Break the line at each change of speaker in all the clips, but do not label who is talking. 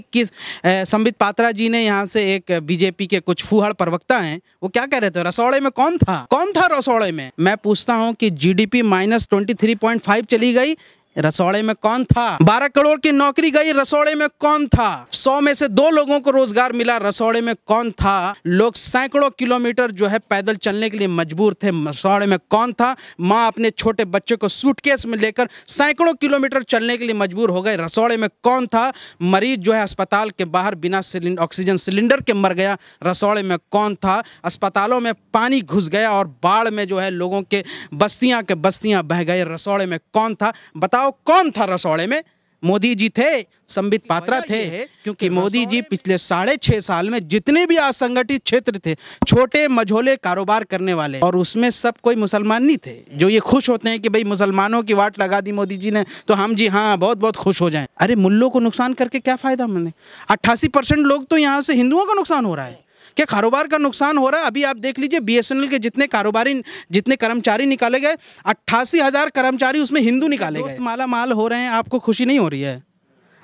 कि संबित पात्रा जी ने यहाँ से एक बीजेपी के कुछ फूहड़ प्रवक्ता हैं, वो क्या कह रहे थे, रसौड़े में कौन था रसौड़े में। मैं पूछता हूँ कि जीडीपी -23.5 चली गई, रसौड़े में कौन था। 12 करोड़ की नौकरी गई, रसौड़े में कौन था। 100 में से 2 लोगों को रोजगार मिला, रसौड़े में कौन था। लोग सैकड़ों किलोमीटर जो है पैदल चलने के लिए मजबूर थे, रसौड़े में कौन था। माँ अपने छोटे बच्चे को सूटकेस में लेकर सैकड़ों किलोमीटर चलने के लिए मजबूर हो गए, रसौड़े में कौन था। मरीज जो है अस्पताल के बाहर बिना ऑक्सीजन सिलेंडर के मर गया, रसौड़े में कौन था। अस्पतालों में पानी घुस गया और बाढ़ में जो है लोगों के बस्तियां के बस्तियां बह गए, रसौड़े में कौन था। बताओ कौन था रसौड़े में। मोदी जी थे, संबित पात्रा थे, क्योंकि मोदी जी पिछले 6.5 साल में जितने भी असंगठित क्षेत्र थे, छोटे मझोले कारोबार करने वाले, और उसमें सब कोई मुसलमान नहीं थे। जो ये खुश होते हैं कि भाई मुसलमानों की वाट लगा दी मोदी जी ने तो हम जी हाँ बहुत बहुत खुश हो जाएं। अरे मुल्लों को नुकसान करके क्या फायदा। मैंने 88% लोग तो यहाँ से हिंदुओं का नुकसान हो रहा है, क्या कारोबार का नुकसान हो रहा है। अभी आप देख लीजिए BSNL के जितने कर्मचारी निकाले गए, 88,000 कर्मचारी उसमें हिंदू निकाले गए। माला माल हो रहे हैं, आपको खुशी नहीं हो रही है।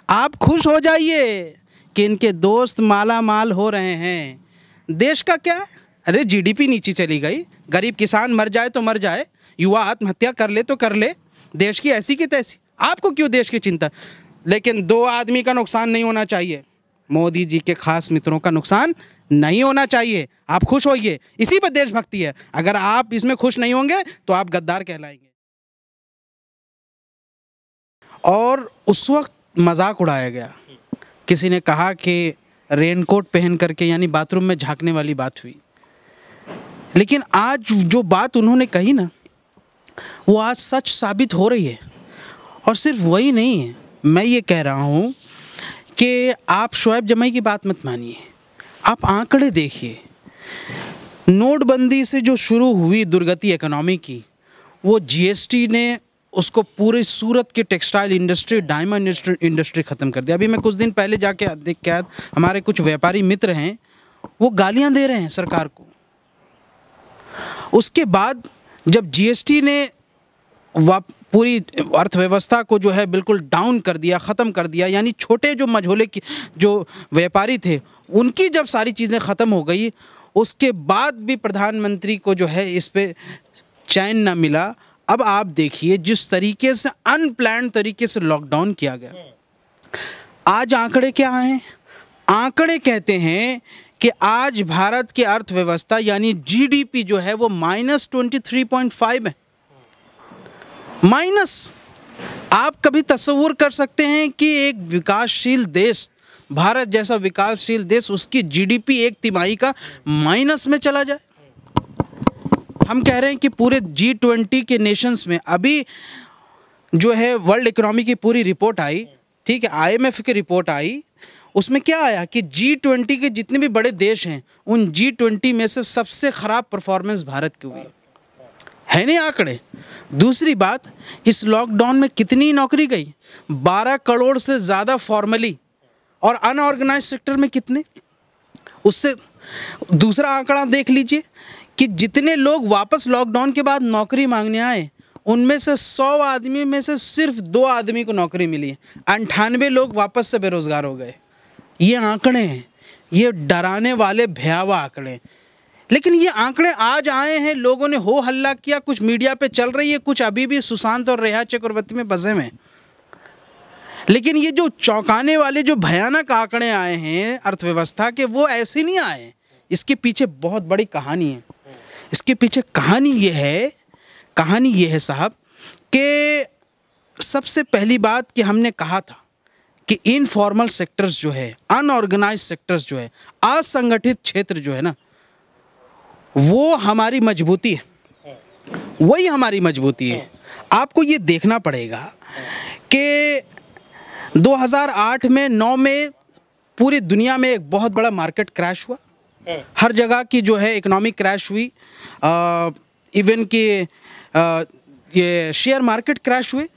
आप खुश हो जाइए कि इनके दोस्त माला माल हो रहे हैं। देश का क्या है। अरे जीडीपी नीचे चली गई, गरीब किसान मर जाए तो मर जाए, युवा आत्महत्या कर ले तो कर ले, देश की ऐसी की तैसी। आपको क्यों देश की चिंता। लेकिन 2 आदमी का नुकसान नहीं होना चाहिए, मोदी जी के खास मित्रों का नुकसान नहीं होना चाहिए। आप खुश होइए, इसी पर देशभक्ति है। अगर आप इसमें खुश नहीं होंगे तो आप गद्दार कहलाएंगे। और उस वक्त मजाक उड़ाया गया, किसी ने कहा कि रेनकोट पहन करके यानी बाथरूम में झांकने वाली बात हुई। लेकिन आज जो बात उन्होंने कही ना, वो आज सच साबित हो रही है। और सिर्फ वही नहीं है, मैं ये कह रहा हूँ कि आप शोएब जमाई की बात मत मानिए, आप आंकड़े देखिए। नोटबंदी से जो शुरू हुई दुर्गति इकोनॉमी की, वो जीएसटी ने उसको पूरे सूरत के टेक्सटाइल इंडस्ट्री, डायमंड इंडस्ट्री ख़त्म कर दिया। अभी मैं कुछ दिन पहले जाके देख के आया, हमारे कुछ व्यापारी मित्र हैं, वो गालियां दे रहे हैं सरकार को। उसके बाद जब जीएसटी ने पूरी अर्थव्यवस्था को जो है बिल्कुल डाउन कर दिया, ख़त्म कर दिया, यानी छोटे जो मझोले की जो व्यापारी थे उनकी जब सारी चीज़ें ख़त्म हो गई, उसके बाद भी प्रधानमंत्री को जो है इस पे चैन ना मिला। अब आप देखिए जिस तरीके से अनप्लान्ड तरीके से लॉकडाउन किया गया, आज आंकड़े क्या हैं। आंकड़े कहते हैं कि आज भारत की अर्थव्यवस्था यानी जीडीपी जो है वो -23.5 है। माइनस। आप कभी तस्वीर कर सकते हैं कि एक विकासशील देश, भारत जैसा विकासशील देश, उसकी जीडीपी 1 तिमाही का माइनस में चला जाए। हम कह रहे हैं कि पूरे G20 के नेशंस में अभी जो है वर्ल्ड इकोनॉमी की पूरी रिपोर्ट आई, ठीक है, IMF की रिपोर्ट आई, उसमें क्या आया कि G20 के जितने भी बड़े देश हैं उन G20 में से सबसे ख़राब परफॉर्मेंस भारत की हुई है नहीं आंकड़े। दूसरी बात, इस लॉकडाउन में कितनी नौकरी गई, 12 करोड़ से ज़्यादा फॉर्मली, और अनऑर्गेनाइज सेक्टर में कितने। उससे दूसरा आंकड़ा देख लीजिए कि जितने लोग वापस लॉकडाउन के बाद नौकरी मांगने आए, उनमें से 100 आदमी में से सिर्फ 2 आदमी को नौकरी मिली है, 98 लोग वापस से बेरोजगार हो गए। ये आंकड़े हैं, ये डराने वाले भयावह आंकड़े हैं। लेकिन ये आंकड़े आज आए हैं, लोगों ने हो हल्ला किया, कुछ मीडिया पे चल रही है, कुछ अभी भी सुशांत और रेहा चक्रवर्ती में बसे में। लेकिन ये जो चौंकाने वाले जो भयानक आंकड़े आए हैं अर्थव्यवस्था के, वो ऐसे नहीं आए। इसके पीछे बहुत बड़ी कहानी है। इसके पीछे कहानी ये है साहब कि सबसे पहली बात कि हमने कहा था कि इनफॉर्मल सेक्टर्स जो है, अनऑर्गेनाइज सेक्टर्स जो है, असंगठित क्षेत्र जो है ना, वो हमारी मजबूती है, वही हमारी मजबूती है। आपको ये देखना पड़ेगा कि 2008 में 9 में पूरी दुनिया में एक बहुत बड़ा मार्केट क्रैश हुआ, हर जगह की जो है इकोनॉमिक क्रैश हुई, इवन कि ये शेयर मार्केट क्रैश हुए,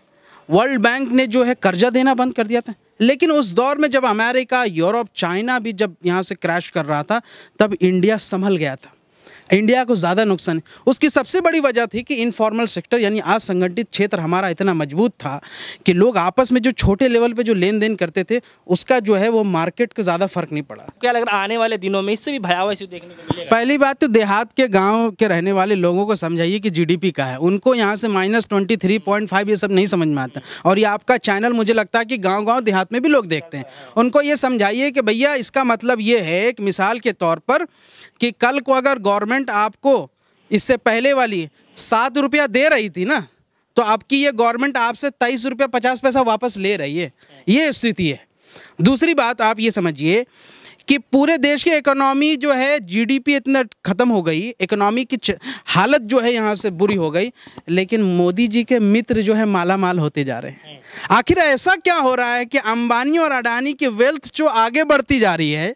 वर्ल्ड बैंक ने जो है कर्जा देना बंद कर दिया था। लेकिन उस दौर में जब अमेरिका, यूरोप, चाइना भी जब यहाँ से क्रैश कर रहा था, तब इंडिया संभल गया था। इंडिया को ज़्यादा नुकसान है। उसकी सबसे बड़ी वजह थी कि इनफॉर्मल सेक्टर यानी असंगठित क्षेत्र हमारा इतना मजबूत था कि लोग आपस में जो छोटे लेवल पे जो लेन देन करते थे उसका जो है वो मार्केट को ज़्यादा फर्क नहीं पड़ा।
क्या लग रहा है आने वाले दिनों में इससे भी भयावह इश्यू देखने को मिलेगा?
पहली बात तो देहात के गाँव के रहने वाले लोगों को समझाइए कि GDP का है, उनको यहाँ से -23.5 ये सब नहीं समझ में आता। और ये आपका चैनल मुझे लगता है कि गाँव देहात में भी लोग देखते हैं, उनको ये समझाइए कि भैया इसका मतलब ये है, एक मिसाल के तौर पर, कि कल को अगर गवर्नमेंट आपको इससे पहले वाली 7 रुपया दे रही थी ना, तो आपकी ये गवर्नमेंट आपसे 23 रुपया 50 पैसा वापस ले रही है। ये स्थिति है। दूसरी बात आप ये समझिए कि पूरे देश की इकोनॉमी जो है, GDP इतना ख़त्म हो गई, इकोनॉमी की हालत जो है यहाँ से बुरी हो गई, लेकिन मोदी जी के मित्र जो है माला माल होते जा रहे हैं। आखिर ऐसा क्या हो रहा है कि अंबानी और अडानी की वेल्थ जो आगे बढ़ती जा रही है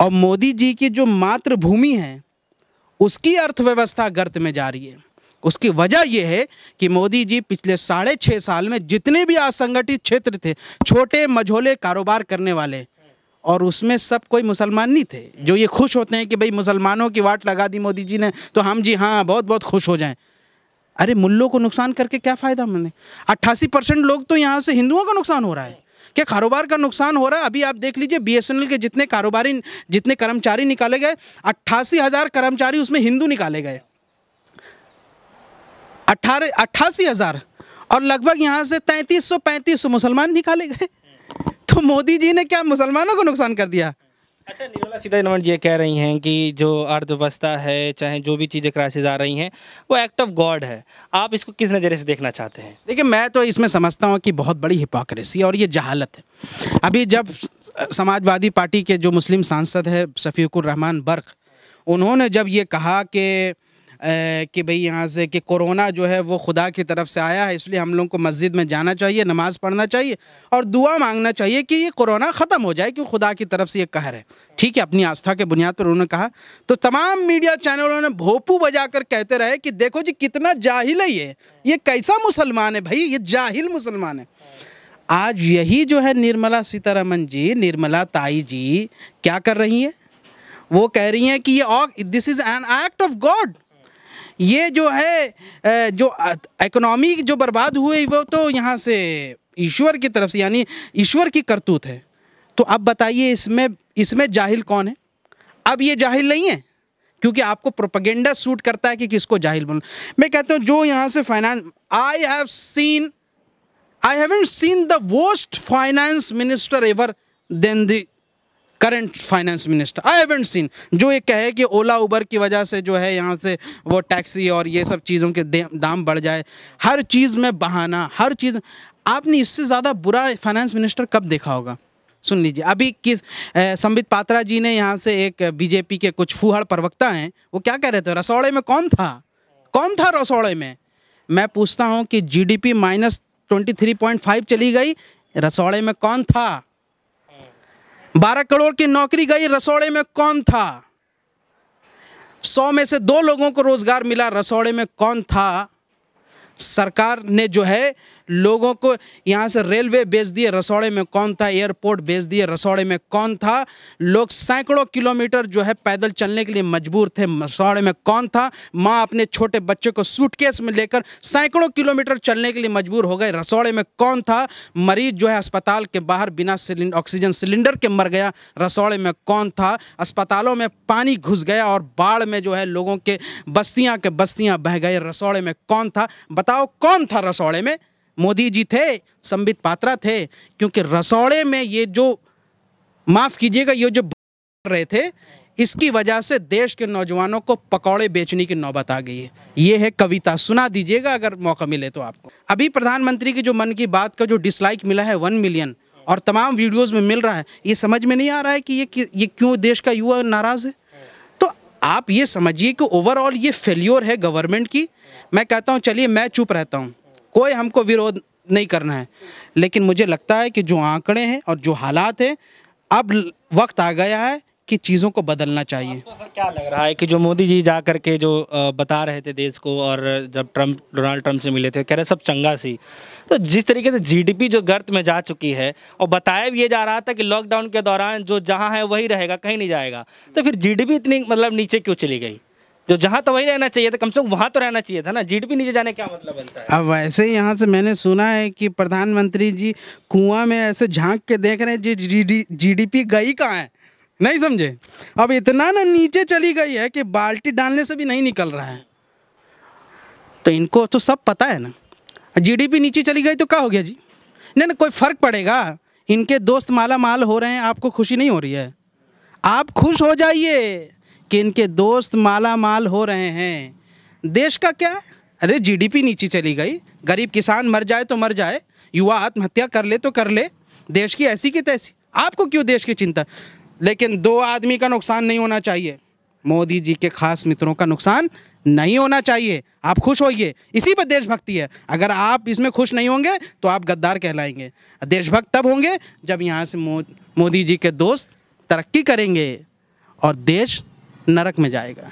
और मोदी जी की जो मातृभूमि है उसकी अर्थव्यवस्था गर्त में जा रही है? उसकी वजह यह है कि मोदी जी पिछले 6.5 साल में जितने भी असंगठित क्षेत्र थे, छोटे मझोले कारोबार करने वाले, और उसमें सब कोई मुसलमान नहीं थे। जो ये खुश होते हैं कि भाई मुसलमानों की वाट लगा दी मोदी जी ने तो हम जी हाँ बहुत बहुत खुश हो जाएं। अरे मुल्लों को नुकसान करके क्या फ़ायदा? मैंने 88% लोग तो यहाँ से हिंदुओं का नुकसान हो रहा है, क्या कारोबार का नुकसान हो रहा है। अभी आप देख लीजिए BSNL के जितने कर्मचारी निकाले गए, 88,000 कर्मचारी उसमें हिंदू निकाले गए, 88,000, और लगभग यहाँ से 3300-3500 मुसलमान निकाले गए। तो मोदी जी ने क्या मुसलमानों को नुकसान कर दिया?
अच्छा, निर्मला सीतारमण जी ये कह रही हैं कि जो अर्थव्यवस्था है, चाहे जो भी चीज़ें क्राइसिस आ रही हैं, वो एक्ट ऑफ गॉड है। आप इसको किस नज़रिए से देखना चाहते हैं?
देखिए, मैं तो इसमें समझता हूँ कि बहुत बड़ी हिपोक्रेसी और ये जहालत है। अभी जब समाजवादी पार्टी के जो मुस्लिम सांसद है शफीकुर रहमान बर्क, उन्होंने जब ये कहा कि भाई यहाँ से कि कोरोना जो है वो खुदा की तरफ से आया है, इसलिए हम लोग को मस्जिद में जाना चाहिए, नमाज़ पढ़ना चाहिए और दुआ मांगना चाहिए कि ये कोरोना ख़त्म हो जाए, क्योंकि खुदा की तरफ से ये कहर है। ठीक है, अपनी आस्था के बुनियाद पर उन्होंने कहा, तो तमाम मीडिया चैनलों ने भोपू बजा कर कहते रहे कि देखो जी कितना जाहिल है ये कैसा मुसलमान है भाई, ये जाहिल मुसलमान है। आज यही जो है निर्मला सीतारमण जी, निर्मला ताई जी क्या कर रही हैं? वो कह रही हैं कि ये this is an act of God. ये जो है जो इकोनॉमी जो बर्बाद हुई वो तो यहाँ से ईश्वर की तरफ से, यानी ईश्वर की करतूत है। तो अब बताइए इसमें जाहिल कौन है? अब ये जाहिल नहीं है क्योंकि आपको प्रोपेगेंडा सूट करता है कि किसको जाहिल बोलो। मैं कहता हूँ जो यहाँ से finance, I haven't seen the worst finance minister ever than the current finance minister. I haven't seen, जो ये कहे कि ओला उबर की वजह से जो है यहाँ से वो टैक्सी और ये सब चीज़ों के दाम बढ़ जाए, हर चीज़ में बहाना, हर चीज़। आपने इससे ज़्यादा बुरा फाइनेंस मिनिस्टर कब देखा होगा? सुन लीजिए, अभी संबित पात्रा जी ने यहाँ से एक बीजेपी के कुछ फूहड़ प्रवक्ता हैं, वो क्या कह रहे थे, रसौड़े में कौन था रसौड़े में? मैं पूछता हूँ कि GDP -23.5 चली गई, रसौड़े में कौन था? 12 करोड़ की नौकरी गई, रसौड़े में कौन था? 100 में से 2 लोगों को रोजगार मिला, रसौड़े में कौन था? सरकार ने जो है लोगों को यहाँ से रेलवे बेच दिए, रसौड़े में कौन था? एयरपोर्ट बेच दिए, रसौड़े में कौन था? लोग सैकड़ों किलोमीटर जो है पैदल चलने के लिए मजबूर थे, रसौड़े में कौन था? माँ अपने छोटे बच्चे को सूटकेस में लेकर सैकड़ों किलोमीटर चलने के लिए मजबूर हो गए, रसौड़े में कौन था? मरीज जो है अस्पताल के बाहर बिना ऑक्सीजन सिलेंडर के मर गया, रसौड़े में कौन था? अस्पतालों में पानी घुस गया और बाढ़ में जो है लोगों के बस्तियाँ बह गए, रसौड़े में कौन था? बताओ कौन था रसौड़े में? मोदी जी थे, संबित पात्रा थे, क्योंकि रसौड़े में ये जो, माफ़ कीजिएगा, ये जो रहे थे, इसकी वजह से देश के नौजवानों को पकौड़े बेचने की नौबत आ गई है। ये है कविता, सुना दीजिएगा अगर मौका मिले तो आपको। अभी प्रधानमंत्री की जो मन की बात का जो डिसलाइक मिला है 1 मिलियन और तमाम वीडियोस में मिल रहा है, ये समझ में नहीं आ रहा है कि ये क्यों देश का युवा नाराज़ है। तो आप ये समझिए कि ओवरऑल ये फेल्योर है गवर्नमेंट की। मैं कहता हूँ चलिए मैं चुप रहता हूँ, कोई हमको विरोध नहीं करना है, लेकिन मुझे लगता है कि जो आंकड़े हैं और जो हालात हैं, अब वक्त आ गया है कि चीज़ों को बदलना चाहिए।
आपको सर क्या लग रहा है कि जो मोदी जी जा करके जो बता रहे थे देश को, और जब डोनाल्ड ट्रंप से मिले थे, कह रहे सब चंगा सी, तो जिस तरीके से GDP जो गर्त में जा चुकी है, और बताया भी ये जा रहा था कि लॉकडाउन के दौरान जो जहाँ है वही रहेगा, कहीं नहीं जाएगा, तो फिर GDP इतनी मतलब नीचे क्यों चली गई? जो जहाँ तो वही रहना चाहिए था, कम से कम वहाँ तो रहना चाहिए था ना। जीडीपी नीचे जाने क्या मतलब बनता है?
अब वैसे यहाँ से मैंने सुना है कि प्रधानमंत्री जी कुआं में ऐसे झांक के देख रहे हैं जी जीडीपी गई कहाँ है, नहीं समझे। अब इतना ना नीचे चली गई है कि बाल्टी डालने से भी नहीं निकल रहा है। तो इनको तो सब पता है ना, जीडीपी नीचे चली गई तो क्या हो गया जी, नहीं ना कोई फर्क पड़ेगा। इनके दोस्त माला माल हो रहे हैं, आपको खुशी नहीं हो रही है? आप खुश हो जाइए कि इनके दोस्त माला माल हो रहे हैं। देश का क्या है? अरे जीडीपी नीचे चली गई, गरीब किसान मर जाए तो मर जाए, युवा आत्महत्या कर ले तो कर ले, देश की ऐसी की तैसी, आपको क्यों देश की चिंता। लेकिन 2 आदमी का नुकसान नहीं होना चाहिए, मोदी जी के खास मित्रों का नुकसान नहीं होना चाहिए। आप खुश होइए, इसी पर देशभक्ति है। अगर आप इसमें खुश नहीं होंगे तो आप गद्दार कहलाएंगे। देशभक्त तब होंगे जब यहाँ से मोदी जी के दोस्त तरक्की करेंगे और देश नरक में जाएगा।